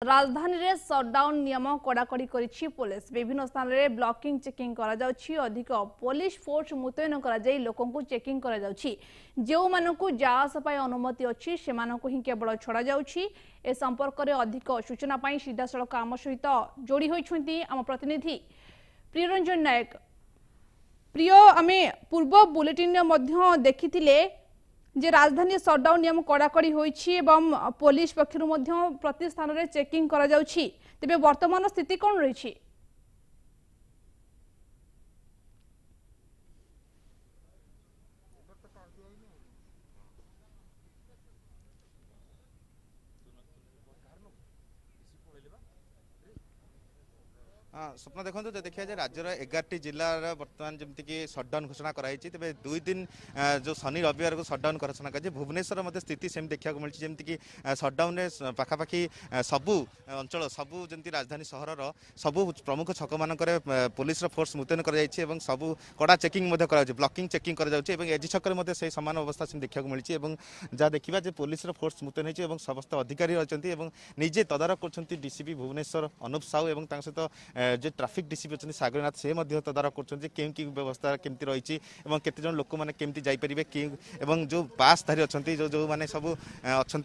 राजधानी रे सटडाउन नियम कड़ाकड़ी करिछि पुलिस विभिन्न स्थान रे ब्लॉकिंग चेकिंग करा जाउछि अधिक पुलिस फोर्स मुतयन करा जाई लोकन को चेकिंग करा जाउछि जेउ मानकु जास पाई अनुमति अछि से मानकु ही केवल छड़ा जाउछि ए संपर्क रे अधिक सूचना पाई सीधा सड़क आम सहित जोड़ी होइछन्ती आम प्रतिनिधि प्रियरंजन नायक। प्रिय आमे पूर्व बुलेटिन मध्य देखिथिले जे राजधानी सटडाउन नियम कड़ाकड़ी होइछि एवं पुलिस पक्षरु मध्य प्रति स्थान रे चेकिंग करा जाउछि तेबे वर्तमान स्थिति कोन रहिछि? हाँ स्वप्न देखो जो देखिए राज्यर 11टी जिलार बर्तमान जमीक सटडाउन घोषणा कराई तेज 2 दिन जो शनि रविवार को सटडाउन घोषणा कर भुवनेश्वर मध्य स्थिति सेम देखा मिली जमीक सटडाउन पाखापाखि सबू अंचल सबू जमी राजधानी सहर सबू प्रमुख छक मानक पुलिस फोर्स मुतयन कर सबू कड़ा चेकिंग ब्लॉकिंग चेकिंग कर एजी छक से सामान अवस्था से देखा मिली जहाँ देखा पुलिस फोर्स मुतयन हो समस्त अधिकारी अच्छी निजे तदारख कर डीसीपी भुवनेश्वर अनुप साहू और सहित जो ट्राफिक डीसीपी अच्छे सागरनाथ से तदारख कर व्यवस्था केमती रही केते जन लोक मैंने केमती जापरेंगे जो पासधारी अच्छा जो जो मैंने सब अच्छा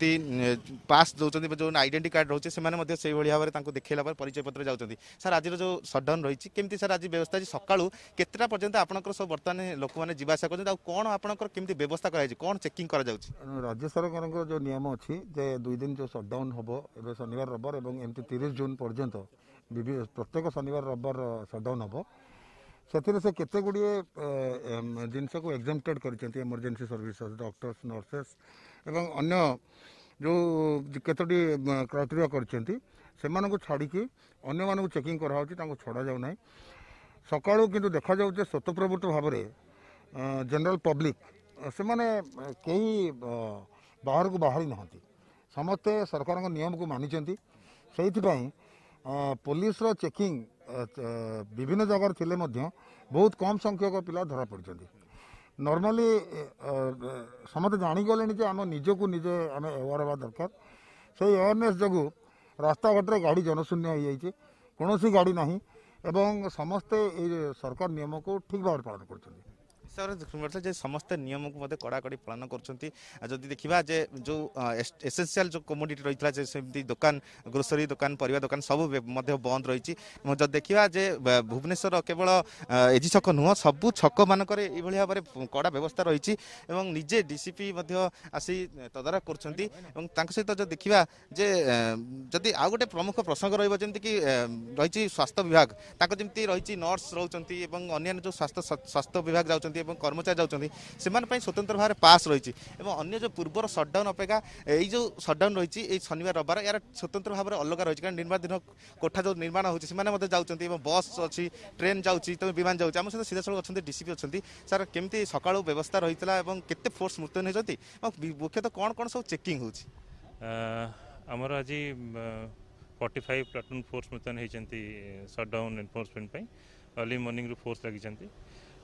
पास दौरान जो आइडेंटी कार्ड रोचे से भाव में देखला परिचय पत्र जाऊँच सर आज जो सटडाउन रही केमती सर आज व्यवस्था सका केतटा पर्यंत आपंकर सब बर्तमान लोक मैंने जीवासा कर कौन आपंकर केमती व्यवस्था कर कौन चेकिंग कर राज्य सरकार जो नियम अच्छी 2 दिन जो सटडाउन हम ए शनिवार रविवार और एमती 30 जून पर्यंत प्रत्येक शनिवार रविवार सटडाउन हम से केते गुड़िए जिनस को एग्जाम्प्टेड कर इमरजेंसी सर्विसेज डॉक्टर्स नर्सेस एवं अन्य जो केतोटी क्राइटेरिया कर छाड़ी अन्य मानक चेकिंग कराऊँ छड़ा जाऊना सकाळू किंतु देखा जाऊे स्वतःप्रवृत्त भाव में जनरल पब्लिक से माने कई बाहर को बाहरी नहांती समस्ते सरकार नियम को मानिचंती से पुलिस रो चेकिंग विभिन्न जगार थिले मध्य बहुत कम संख्यक पिला धरा पड़ते नॉर्मली समस्त जानीगले जे आम निजक निजे आम अवेयर हवा दरकार से अवेयरनेस जो रास्ता घाटे गाड़ी जनशून्य हो जाए कौन गाड़ी ना एवं समस्ते सरकार नियम को ठीक भाव पालन कर सर समस्त नियम को कड़ाकड़ी पालन कर देखा जो एसेंशियल जो कमोडिटी रही है सेमती दुकान ग्रोसरी दुकान परिवा दुकान सब बंद रही देखा भुवनेश्वर केवल एजी छक नुह सबू छक मानक भाव में कड़ा व्यवस्था रही निजे डीसीपी आसी तदारख कर सहित जो देखा जदि आउ गोटे प्रमुख प्रसंग रही रही स्वास्थ्य विभाग जमी रही नर्स रोचे अन्य जो स्वास्थ्य विभाग जाऊँच कर्मचारी जाऊँच से स्वतंत्र भाव में पास रही अन्य जो पूर्वर सटडाउन अपेक्षा यही जो सटडाउन रही शनिवार रविवार यार स्वतंत्र भाव में अलग रही कारण निर्माणाधीन कोठा जो निर्माण होती जाऊँच बस अच्छी ट्रेन जाऊँगी तो विमान जाऊँगी आम सहित सीधा सड़क अच्छा डीसीपी अच्छा सर केमती सका व्यवस्था रही है केते फोर्स मुतयन होती मुख्यतः कौन कौन सब चेकिंग होमर आज 45 प्लाटून फोर्स मुतयन होती सटडाउन एनफोर्समेंट अर्ली मॉर्निंग रू फोर्स लगी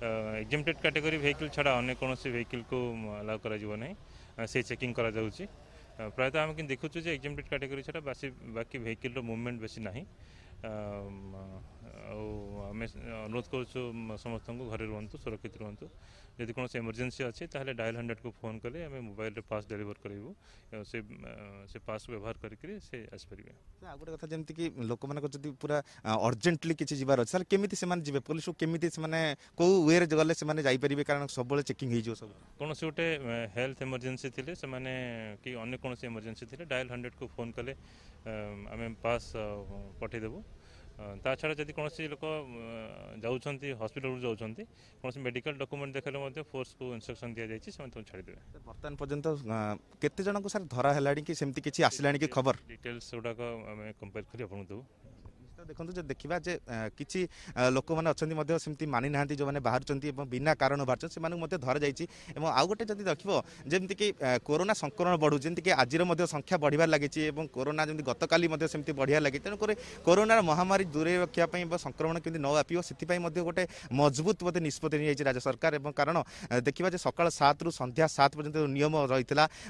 एग्जेम्प्टेड कैटेगरी व्हीकल छड़ा अन्य कौन व्हीकल को अलाउ कर से चेकिंग करा जाउची प्रायतः आम कि देखुँ एग्जेम्प्टेड कैटेगरी छड़ा बाकी व्हीकल मुवमेंट बेसी ना आम अनुरोध कर समस्त को घरे रुहतु सुरक्षित रुहतु यदि कौन इमरजेंसी अच्छी ताहले डायल 100 को फोन कले आम मोबाइल रे पास डिलीवर करूँ से पास व्यवहार करके से आसपारे आ गोटे कथा जमी कि लोक मैंने पूरा अर्जेंटली किसी जीवार अच्छे सर केमी से पुलिस को केमी कौ वे गले से जापरेंगे कारण सब चेकिंग हो सब कौन से गोटे हेल्थ इमरजेंसी थे से कि अन्य कौन इमरजेंसी थे डायल 100 को फोन कले आम पास पठेदेबू ता छड़ा जब कौन लोक जाऊँच हस्पिटाल जाऊँच कौन मेडिकल डॉक्यूमेंट देखले फोर्स को इंस्ट्रक्शन दि जाए छाड़ीदे बर्तमान पर्यंत केते जन को सर धरा है कि सेमती किसी आसला कि खबर डिटेल्स गुड़ाक आम कंपेयर कर आपको देव देखो जो देखा जे किसी लोक मैंने अच्छा सेमती मानी ना जो मैंने बाहर बिना कारण बाहर से धर जाइए आउ गोटे जब देखो जमीक कि कोरोना संक्रमण बढ़ू जमीक आज संख्या बढ़िबार लगी कोरोना जमी गतकाली सेमती बढ़िया लगी तेणुक कोरोना महामारी दूरे रखापी संक्रमण केमती न व्यापी से गोटे मजबूत बोधे निष्पत्ति नहीं राज्य सरकार कारण देखा सकाल 7 रु संध्या 7 पर्यंत नियम रही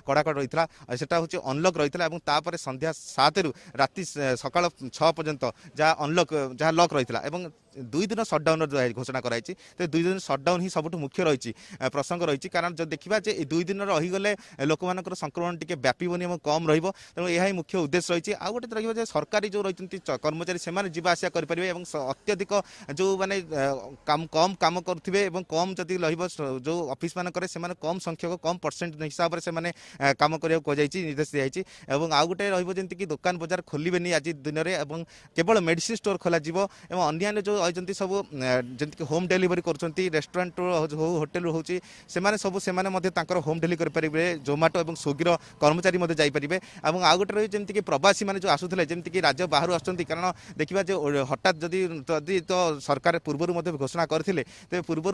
कड़ाकड़ रही है हूँ अनलक रही है संध्या 7 रु राति सकाल 6 पर्यंत जहाँ अनलक जहाँ लक रही है 2 दिन सटडाउन घोषणा कराई तो 2 दिन सटडाउन ही सब मुख्य रही प्रसंग रही कारण जब देखा 2 दिन रहीगले लोक मान संक्रमण टी व्यापीबनी कम रेणु यह मुख्य उद्देश्य रही आउ गोटे रही सरकारी जो रही कर्मचारी से जावासिया करेंगे अत्यधिक जो मैंने कम कम करुवे कम जदि जो ऑफिस मानक कम संख्यक कम परसेंट हिसाब से कम करने को निर्देश दिखाई आउ गोटे रही दुकान बजार खोलेनि आज दिन में केवल मेडिसिन स्टोर खोल अन्य जो सब जमीक होम डिलीवरी कर रेस्टोरेंट हो होटेल हो सब से होम डिलीवरी करेंगे जोमाटो और स्विग्गी कर्मचारी जापारे और आउ गोटे रही जमीक प्रवासी मैंने जो आसूले जमीक राज्य बाहर आसुँच कारण देखा जो हठात जदि तो सरकार पूर्व घोषणा करते तो पूर्व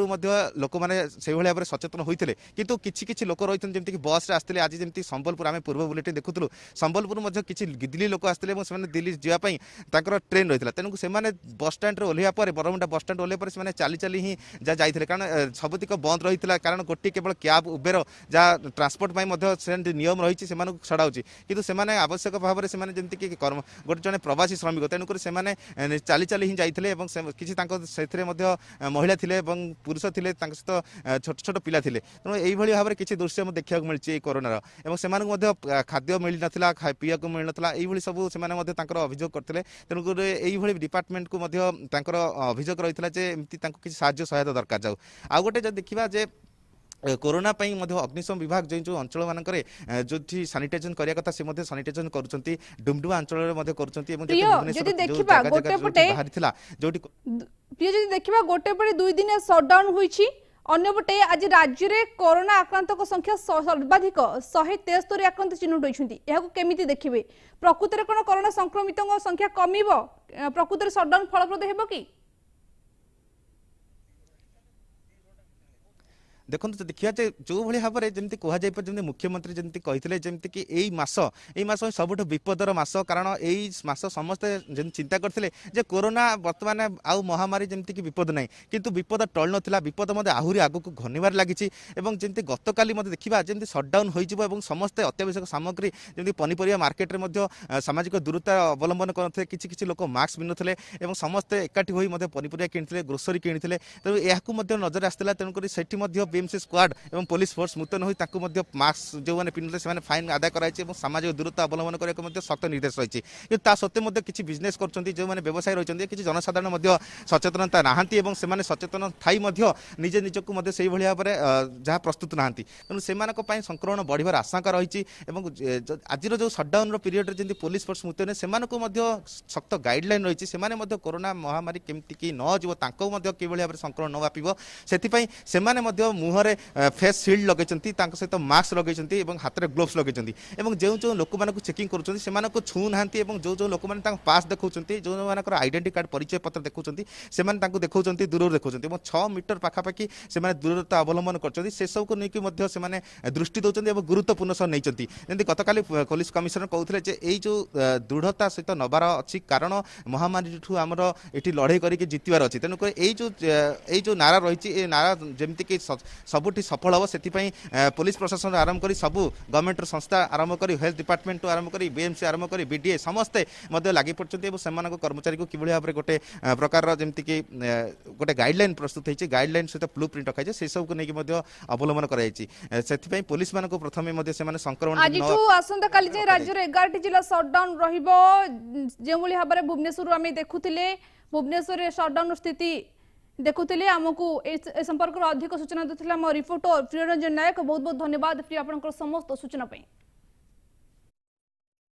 लोक मैंने भाव में सचेतन होते किंतु किसी लोक रही जमीक बस आसते आज जमी संबलपुर आम पूर्व बुलेटिन देखुलू संबलपुर किसी दिल्ली लोक आसते दिल्ली जावाई ट्रेन रही है तेणुक से बस स्टाण्ड ओह्लैया बरमुंडा बस स्टाण्ड ओह्लैया से चली चली ही जहाँ जाते कारण सबुतिक बंद रही है कारण गोटे केवल कैब उबेर जहाँ ट्रांसपोर्ट नियम रही छड़ा कि आवश्यक भाव में जमीक गोटे जन प्रवासी श्रमिक तेणुक से चली चली ही जाते किसी महिला थे पुरुष थे सहित छोट छोट पिला थे तेणु यही भाव में किसी दृश्य देखा मिली कोरोनार और खाद्य मिल ना पीवा को मिल ना ये सब से अभियोग करते तेणुक यही डिपार्टमेंट को अभियोग रही है एमती किसी साहाय्य सहायता दरकार जाऊ आउ गोटे जब देखा जे कोरोना अग्निशम विभाग जो अंचल मानक जो सानिटाइजेशन करने कथा से सानिटाइजेशन कर डुमडुमा अंचल देखा गोटे पटे 2 दिन सटडाउन हुई अन्यपटे आज राज्य में कोरोना आक्रांत संख्या सर्वाधिक 173 आक्रांत चिन्हित होती केमी देखिए प्रकृत में कौन कोरोना संक्रमित संख्या कम प्रकृत सटडाउन फलप्रद हो कि देखो तो देखिए जो भाव में जमी कहुई मुख्यमंत्री जमी कहते जमीक कि यही मास सबुठ विपदर मास कारण यही मास समस्ते चिंता करते कोरोना बर्तमान आउ महामारी जमीक विपद ना किंतु विपद टल ना विपद आहरी आगक घनिबार लगी जमी गतकाली देखा जमी सटडाउन हो समस्ते अत्यावश्यक सामग्री जमी पनीपरिया मार्केट में सामाजिक दूरता अवलंबन करते किसी लोक मास्क पिंधुले और समस्ते एकाठी होई पनीपरिया किणुते ग्रोसरी किणुते तेणु यह नजर आसाला तेणुक से बीएमसी स्क्वाड और पुलिस फोर्स मुतयन होती मास्क जो मैंने पिंधुले से फाइन आदाय कराई सामाजिक दूरता अवलंबन करने सख्त निर्देश रही है ता सत्वे किसी बिजनेस कर जो मैंने व्यवसायी रही किसी जनसाधारण सचेतनता नहांती से सचेतन थी निजे निजक से भाव में जहाँ प्रस्तुत नहांती तेणु से संक्रमण बढ़िबार आशंका रही आज जो सटडाउन पीरियड जमी पुलिस फोर्स मुतयन से सख्त गाइडलाइन रही है कोरोना महामारी केमती न जीव कि भाव में संक्रमण न व्यापीब से मुहरे फेस शिल्ड लगे सहित मास्क लगे हाथ में ग्लोव्स लगे जो जो लोक मान चेकिंग कर छू ना जो जो लोक मैंने पास देखा जो मान आइडेंटिटी कार्ड परिचय पत्र देखा से देखा दूर देखा 6 मीटर पाखापाखि से दूरता अवलंबन कर सब को लेकिन दृष्टि दौरान और गुरुत्वपूर्ण सह नहीं जमी गतकाली पुलिस कमिशनर कहते यही जो दृढ़ता सहित नबार अच्छी कारण महामारी आमर ये लड़े करके जितबार अच्छी तेणुक यही जो नारा रही नारा जमीक कि सबुठी सफल हम से पुलिस प्रशासन आरंभ कर सब गवर्नमेंट संस्था आरंभ कर हेल्थ डिपार्टमेंट आरंभ कर बीएमसी आरंभ कर बीडीए समस्ते लगी पड़ते कर्मचारी को किभली भाव में गोटे प्रकार जमीक गोटे गाइडलाइन प्रस्तुत होती गाइडलाइन सहित ब्लू प्रिंट रखा से सब को लेकिन अवलंबन कर पुलिस मान प्रथम संक्रमण आसंता काली राज्य 11 जिला सटडाउन जो भाव में भुवनेश्वर आम देखुले भुवनेश्वर सटडाउन स्थिति देखुले आमको ए संपर्क अधिक सूचना देते रिपोर्टर प्रियरंजन नायक बहुत बहुत धन्यवाद प्रिय आपंकर समस्त सूचना।